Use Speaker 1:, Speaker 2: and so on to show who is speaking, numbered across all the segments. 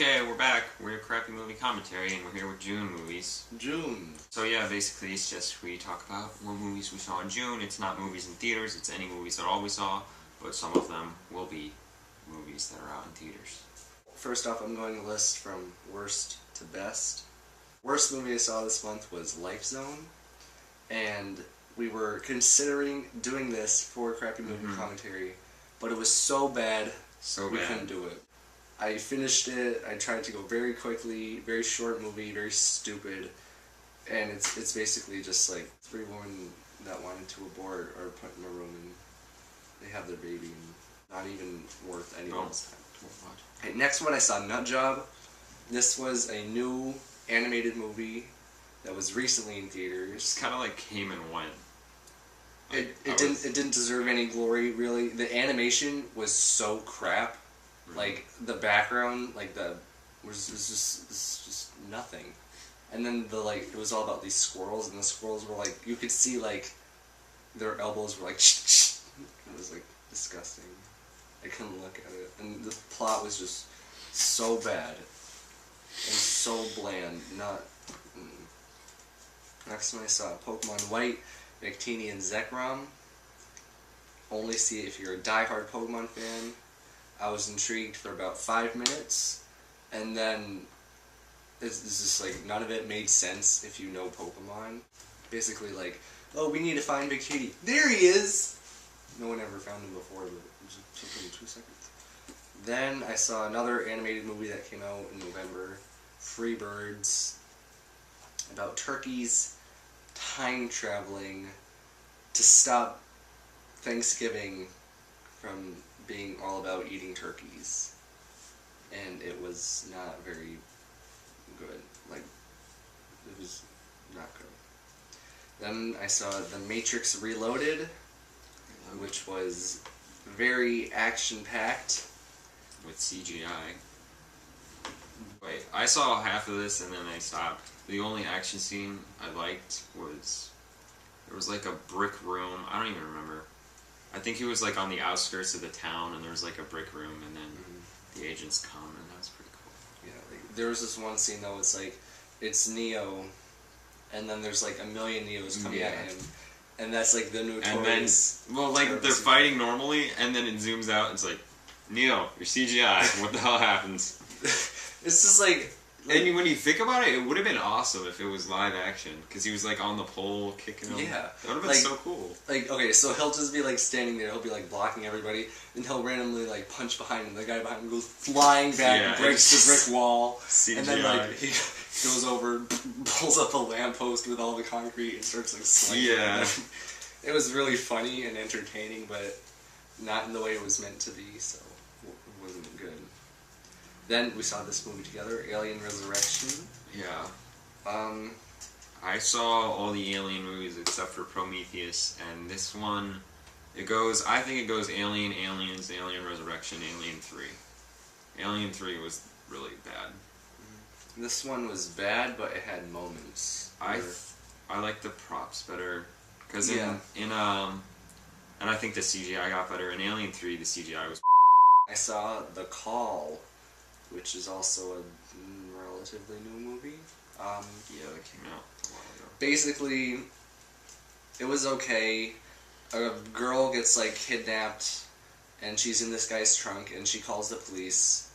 Speaker 1: Okay, we're back. We're Crappy Movie Commentary, and we're here with June movies.
Speaker 2: June.
Speaker 1: So yeah, basically it's just we talk about what movies we saw in June. It's not movies in theaters, it's any movies that all we saw, but some of them will be movies that are out in theaters.
Speaker 2: First off, I'm going to list from worst to best. Worst movie I saw this month was Life Zone, and we were considering doing this for Crappy Movie Commentary, but it was so bad, we couldn't do it. I finished it. I tried to go very quickly, very short movie, very stupid, and it's basically just like 3 women that wanted to abort are put in a room and they have their baby and not even worth anyone's time. Okay, next one I saw Nut Job. This was a new animated movie that was recently in theaters.
Speaker 1: Just kind of like came and went.
Speaker 2: It didn't deserve any glory really. The animation was so crap. Like the background, like was just nothing, and then it was all about these squirrels, and the squirrels were like you could see like their elbows were like it was like disgusting. I couldn't look at it, and the plot was just so bad and so bland. Next one I saw Pokemon White, Victini and Zekrom. Only see it if you're a diehard Pokemon fan. I was intrigued for about 5 minutes, and then it's just like none of it made sense if you know Pokemon. Basically like, oh, we need to find Victini. There he is! No one ever found him before, but it just took him 2 seconds. Then I saw another animated movie that came out in November, Free Birds, about turkeys time traveling to stop Thanksgiving from being all about eating turkeys, and it was not very good. Like, it was not good. Then I saw The Matrix Reloaded, which was very action-packed.
Speaker 1: With CGI. Wait, I saw half of this and then I stopped. The only action scene I liked was there was like a brick room. I don't even remember. I think he was like on the outskirts of the town, and there was like a brick room, and then the agents come, and that was pretty cool.
Speaker 2: Yeah, like, there was this one scene though. It's Neo, and then there's like a million Neos coming at him, and that's like the notorious.
Speaker 1: And then, they're fighting normally, and then it zooms out, and it's like, Neo, you're CGI. What the hell happens?
Speaker 2: It's just like.
Speaker 1: And when you think about it, it would have been awesome if it was live action, because he was like on the pole kicking him.
Speaker 2: Yeah.
Speaker 1: That would have been so cool.
Speaker 2: Like, okay, so he'll just be like standing there, he'll be like blocking everybody, and he'll randomly like punch behind him. The guy behind him goes flying back and breaks the brick wall.
Speaker 1: CGI.
Speaker 2: And then like he goes over, pulls up a lamppost with all the concrete and starts like slinging.
Speaker 1: Yeah.
Speaker 2: It was really funny and entertaining, but not in the way it was meant to be, so it wasn't good. Then we saw this movie together, Alien Resurrection.
Speaker 1: Yeah. I saw all the Alien movies except for Prometheus, and this one, I think it goes Alien, Aliens, Alien Resurrection, Alien 3. Alien 3 was really bad.
Speaker 2: This one was bad, but it had moments.
Speaker 1: I like the props better, because and I think the CGI got better. In Alien 3, the CGI was.
Speaker 2: I saw The Call, which is also a relatively new movie.
Speaker 1: Yeah, that came out a while ago.
Speaker 2: Basically, it was okay. A girl gets like kidnapped, and she's in this guy's trunk, and she calls the police.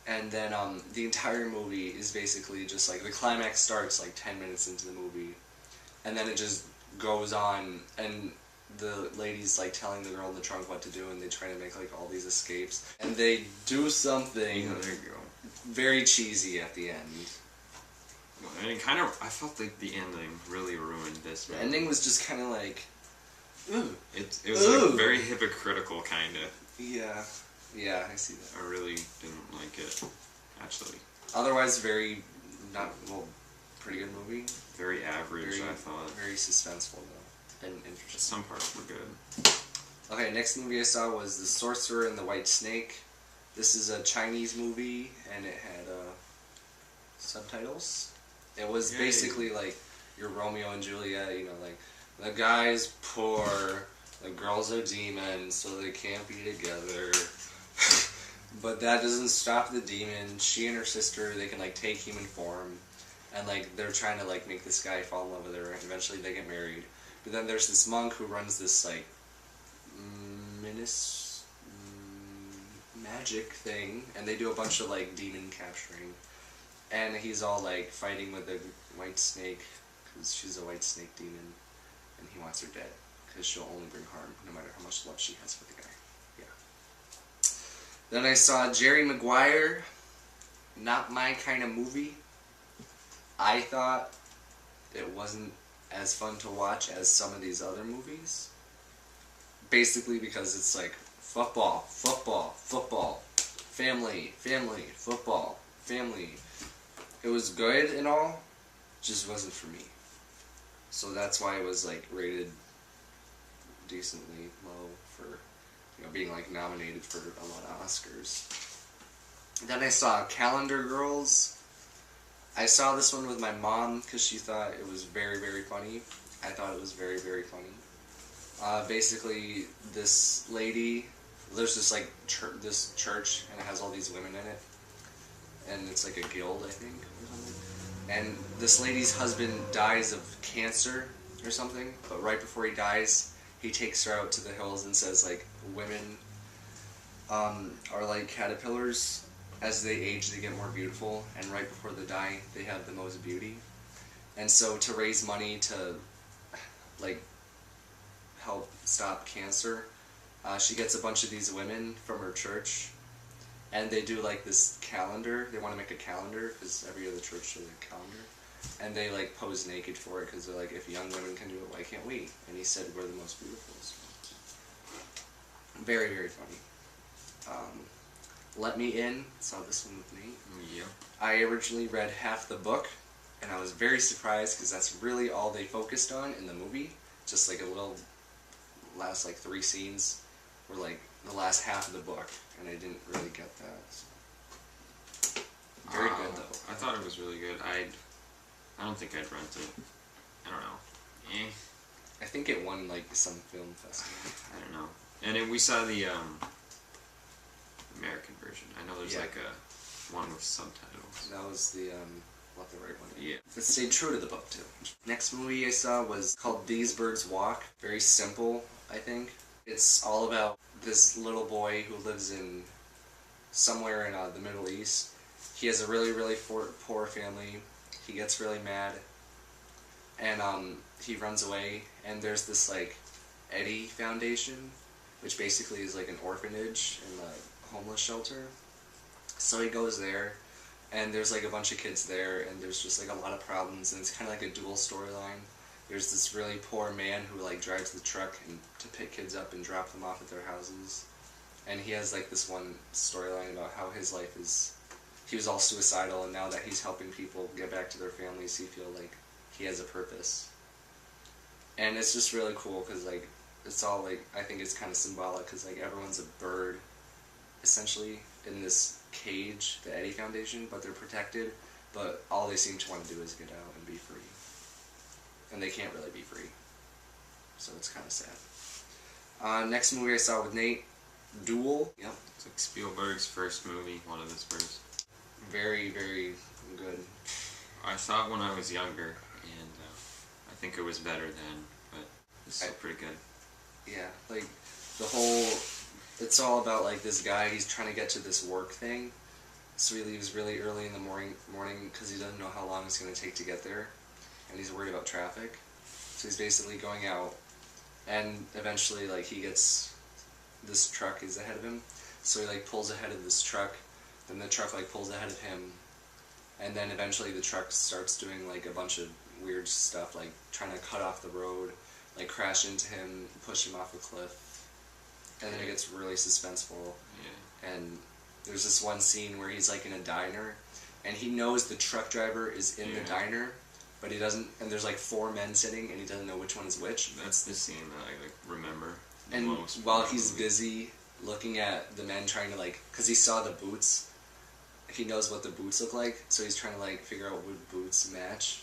Speaker 2: And then the entire movie is basically just like the climax starts like 10 minutes into the movie, and then it just goes on, and the lady's like telling the girl in the trunk what to do, and they try to make like all these escapes, and they do something.
Speaker 1: Yeah, there you go.
Speaker 2: Very cheesy at the end.
Speaker 1: And I felt like the ending really ruined this.
Speaker 2: The ending was just kind of like, ooh.
Speaker 1: It was like very hypocritical, kind of.
Speaker 2: Yeah, I see that.
Speaker 1: I really didn't like it, actually.
Speaker 2: Otherwise, pretty good movie.
Speaker 1: Very average, I thought.
Speaker 2: Very suspenseful, though, and interesting.
Speaker 1: Some parts were good.
Speaker 2: Okay, next movie I saw was The Sorcerer and the White Snake. This is a Chinese movie, and it had subtitles. It was basically like your Romeo and Juliet, like the guy's poor, the girls are demons, so they can't be together. But that doesn't stop the demon. She and her sister, they can like take human form, and like they're trying to like make this guy fall in love with her, and eventually they get married. But then there's this monk who runs this like magic thing, and they do a bunch of like demon capturing, and he's all like fighting with the white snake because she's a white snake demon, and he wants her dead because she'll only bring harm no matter how much love she has for the guy. Yeah. Then I saw Jerry Maguire. Not my kind of movie. I thought it wasn't as fun to watch as some of these other movies. Basically because it's like football, football, football, family, family, football, family. It was good and all, just wasn't for me. So that's why it was like rated decently low for, you know, being like nominated for a lot of Oscars. Then I saw Calendar Girls. I saw this one with my mom because she thought it was very, very funny. I thought it was very, very funny. Basically, this lady, there's this like this church, and it has all these women in it, and it's like a guild, I think, or something. And this lady's husband dies of cancer or something, but right before he dies, he takes her out to the hills and says like women are like caterpillars. As they age, they get more beautiful, and right before they die, they have the most beauty. And so to raise money to like help stop cancer, she gets a bunch of these women from her church, and they do like this calendar. They want to make a calendar because every other church does a calendar, and they like pose naked for it because they're like, if young women can do it, why can't we? And he said we're the most beautiful. So, very, very funny. Let Me In, saw this one with Nate.
Speaker 1: Yeah.
Speaker 2: I originally read half the book, and I was very surprised because that's really all they focused on in the movie. Just like a little last like 3 scenes were like the last half of the book, and I didn't really get that. So. Very good though.
Speaker 1: I thought it was really good. I don't think I'd rent it. I don't know.
Speaker 2: I think it won like some film festival.
Speaker 1: I don't know. And then we saw the American version. I know there's like a one with subtitles.
Speaker 2: That was the left the right one.
Speaker 1: Yeah.
Speaker 2: It stayed true to the book too. Next movie I saw was called These Birds Walk. Very simple, I think. It's all about this little boy who lives in somewhere in the Middle East. He has a really, really poor family. He gets really mad, and he runs away. And there's this like Eddie Foundation, which basically is like an orphanage and a homeless shelter. So he goes there, and there's like a bunch of kids there, and there's just like a lot of problems, and it's kind of like a dual storyline. There's this really poor man who like drives the truck and to pick kids up and drop them off at their houses, and he has like this one storyline about how his life is. He was all suicidal, and now that he's helping people get back to their families, he feels like he has a purpose. And it's just really cool because like it's all like, I think it's kind of symbolic because like everyone's a bird essentially in this cage, the Eddie Foundation, but they're protected, but all they seem to want to do is get out and be free. And they can't really be free. So it's kind of sad. Next movie I saw with Nate, Duel. Yep.
Speaker 1: It's like Spielberg's first movie, one of his first.
Speaker 2: Very, very good.
Speaker 1: I saw it when I was younger, and I think it was better then, but it's still pretty good.
Speaker 2: Yeah, like the whole, it's all about like this guy, he's trying to get to this work thing, so he leaves really early in the morning because he doesn't know how long it's going to take to get there, and he's worried about traffic, so he's basically going out, and eventually like he gets, this truck is ahead of him, so he like pulls ahead of this truck, then the truck like pulls ahead of him, and then eventually the truck starts doing like a bunch of weird stuff, like trying to cut off the road, like crash into him, push him off a cliff, and then it gets really suspenseful.
Speaker 1: Yeah.
Speaker 2: And there's this one scene where he's like in a diner, and he knows the truck driver is in the diner, but he doesn't, and there's like 4 men sitting, and he doesn't know which one is which.
Speaker 1: That's the scene that I like remember the
Speaker 2: And
Speaker 1: most.
Speaker 2: while he's busy looking at the men trying to like, because he saw the boots, he knows what the boots look like, so he's trying to like figure out what boots match.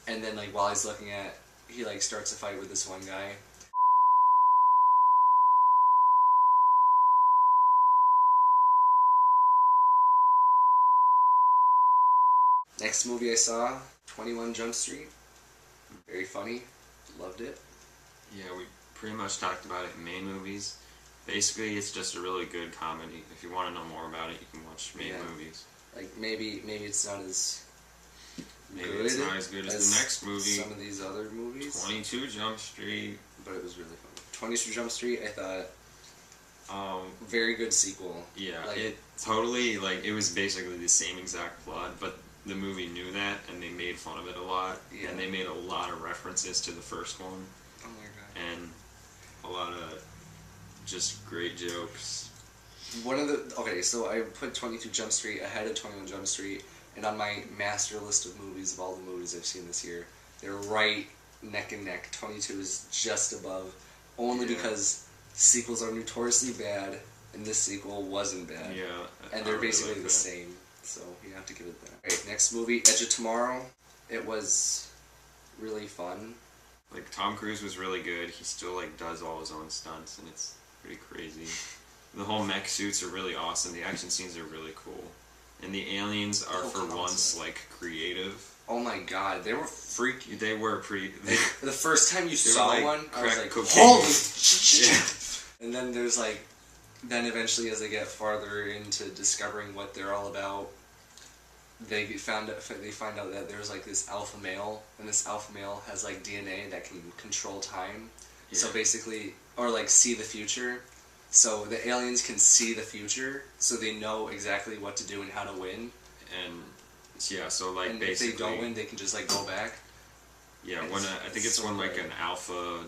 Speaker 2: And then like while he's looking at, he like starts a fight with this one guy. Next movie I saw, 21 Jump Street. Very funny. Loved it.
Speaker 1: Yeah, we pretty much talked about it in main movies. Basically, it's just a really good comedy. If you want to know more about it, you can watch main movies.
Speaker 2: Like maybe it's not as
Speaker 1: Maybe
Speaker 2: good
Speaker 1: it's not as good as the next movie.
Speaker 2: Some of these other movies.
Speaker 1: 22 Jump Street.
Speaker 2: But it was really fun. 22 Jump Street, I thought, very good sequel.
Speaker 1: Yeah,
Speaker 2: like,
Speaker 1: it totally, like, it was basically the same exact plot, but the movie knew that, and they made fun of it a lot, and they made a lot of references to the first one.
Speaker 2: Oh my god.
Speaker 1: And a lot of just great jokes.
Speaker 2: Okay, so I put 22 Jump Street ahead of 21 Jump Street, and on my master list of movies, of all the movies I've seen this year, they're right neck and neck. 22 is just above, only because sequels are notoriously bad, and this sequel wasn't bad.
Speaker 1: Yeah.
Speaker 2: And they're basically the same, so you have to give it that. Okay, next movie, Edge of Tomorrow. It was really fun.
Speaker 1: Like, Tom Cruise was really good. He still, like, does all his own stunts, and it's pretty crazy. The whole mech suits are really awesome. The action scenes are really cool. And the aliens are, for once, like, creative.
Speaker 2: Oh my god, they were freaky.
Speaker 1: They were pretty...
Speaker 2: The first time you saw
Speaker 1: like
Speaker 2: one, I was like,
Speaker 1: cocaine.
Speaker 2: holy shit! Yeah. And then there's like... Then eventually, as they get farther into discovering what they're all about, they find out that there's like this alpha male, and this alpha male has like DNA that can control time. Yeah. So basically, or like see the future. So the aliens can see the future, so they know exactly what to do and how to win.
Speaker 1: And yeah, so like
Speaker 2: and
Speaker 1: basically,
Speaker 2: if they don't win, they can just like go back.
Speaker 1: Yeah, when I think it's so when like an alpha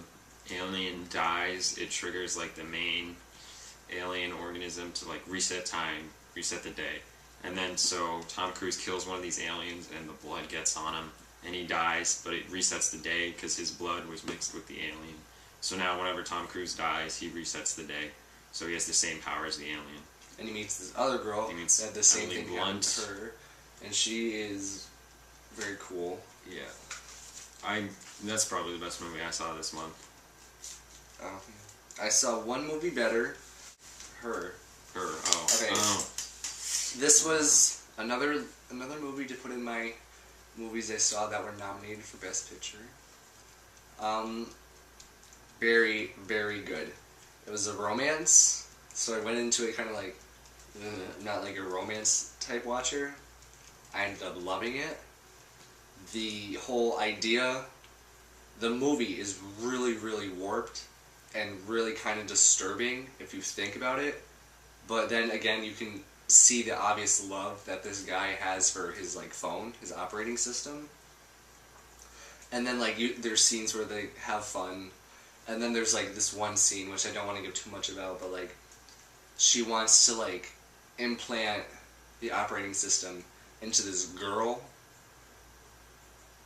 Speaker 1: alien dies, it triggers like the main alien organism to like reset time, reset the day. And then so Tom Cruise kills one of these aliens and the blood gets on him and he dies, but it resets the day because his blood was mixed with the alien. So now whenever Tom Cruise dies, he resets the day. So he has the same power as the alien.
Speaker 2: And he meets this other girl that the same thing happened to her, and she is very cool.
Speaker 1: Yeah. That's probably the best movie I saw this month.
Speaker 2: Oh, yeah. I saw one movie better. Her.
Speaker 1: Oh.
Speaker 2: Okay.
Speaker 1: Oh.
Speaker 2: This was another movie to put in my movies I saw that were nominated for Best Picture. Very, very good. It was a romance, so I went into it kind of like, not like a romance type watcher. I ended up loving it. The whole idea, the movie is really, really warped and really kind of disturbing if you think about it. But then again, you can see the obvious love that this guy has for his like phone, his operating system. And then like there's scenes where they have fun. And then there's like this one scene, which I don't want to give too much about, but like she wants to like implant the operating system into this girl.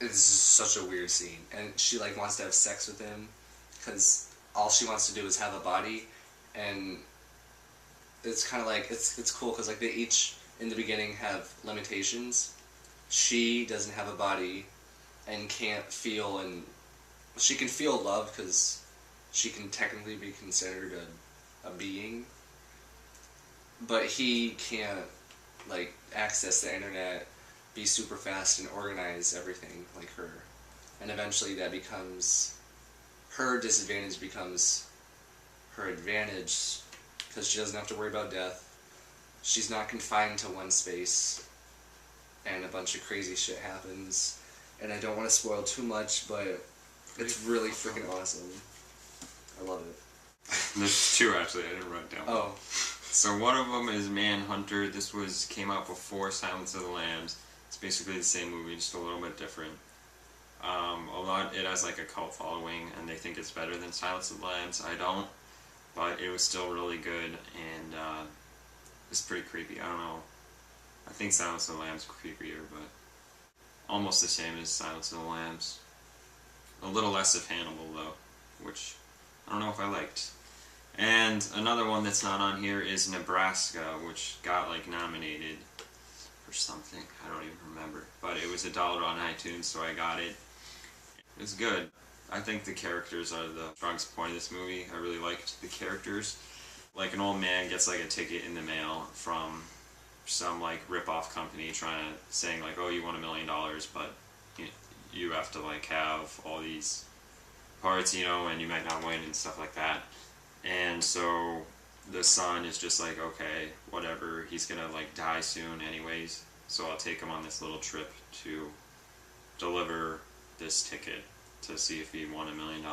Speaker 2: It's just such a weird scene. And she like wants to have sex with him because all she wants to do is have a body. And it's kind of like, it's cool because like they each in the beginning have limitations. She doesn't have a body and can't feel, and she can feel love because she can technically be considered a being, but he can't like access the internet, be super fast and organize everything like her. And eventually that becomes, her disadvantage becomes her advantage because she doesn't have to worry about death. She's not confined to one space and a bunch of crazy shit happens. And I don't want to spoil too much, but it's really freaking awesome. I love it.
Speaker 1: There's two actually, I didn't write it down.
Speaker 2: Oh.
Speaker 1: So one of them is Manhunter. This came out before Silence of the Lambs. It's basically the same movie, just a little bit different. It has like a cult following, and they think it's better than Silence of the Lambs. I don't, but it was still really good, and it's pretty creepy. I don't know. I think Silence of the Lambs is creepier, but almost the same as Silence of the Lambs. A little less of Hannibal though, which I don't know if I liked. And another one that's not on here is Nebraska, which got like nominated for something. I don't even remember. But it was $1 on iTunes, so I got it. It was good. I think the characters are the strongest point of this movie. I really liked the characters. Like an old man gets like a ticket in the mail from some like rip-off company saying like, oh, you won $1 million, but you have to like have all these parts, and you might not win and stuff like that. And so the son is just like, okay, whatever, he's gonna like die soon anyways, so I'll take him on this little trip to deliver this ticket to see if he won $1 million.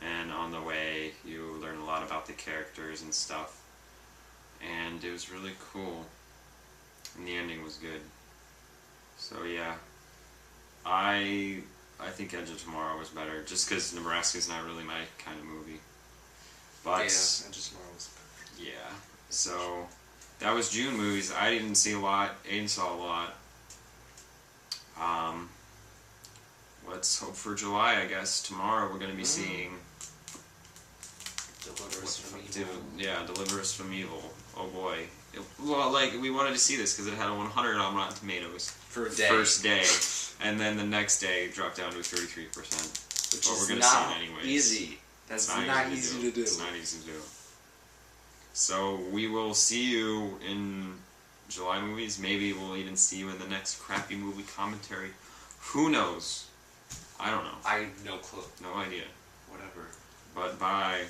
Speaker 1: And on the way, you learn a lot about the characters and stuff, and it was really cool, and the ending was good. So yeah, I think Edge of Tomorrow was better, just because Nebraska's not really my kind of movie. But
Speaker 2: Yeah, Edge of Tomorrow was better.
Speaker 1: yeah, so that was June movies. I didn't see a lot. Aiden saw a lot. Let's hope for July, I guess. Tomorrow we're going to be seeing
Speaker 2: Deliver Us from Evil.
Speaker 1: Deliver Us from Evil. Oh boy. Well, like, we wanted to see this because it had a 100 on Rotten Tomatoes.
Speaker 2: For a day.
Speaker 1: First day. And then the next day it dropped down to 33%.
Speaker 2: Which
Speaker 1: But
Speaker 2: is
Speaker 1: we're gonna
Speaker 2: not
Speaker 1: see it anyways.
Speaker 2: easy. That's not easy to do.
Speaker 1: It's not easy to do. So we will see you in July movies. Maybe we'll even see you in the next crappy movie commentary. Who knows? I don't know.
Speaker 2: I have no clue.
Speaker 1: No idea.
Speaker 2: Whatever.
Speaker 1: But bye.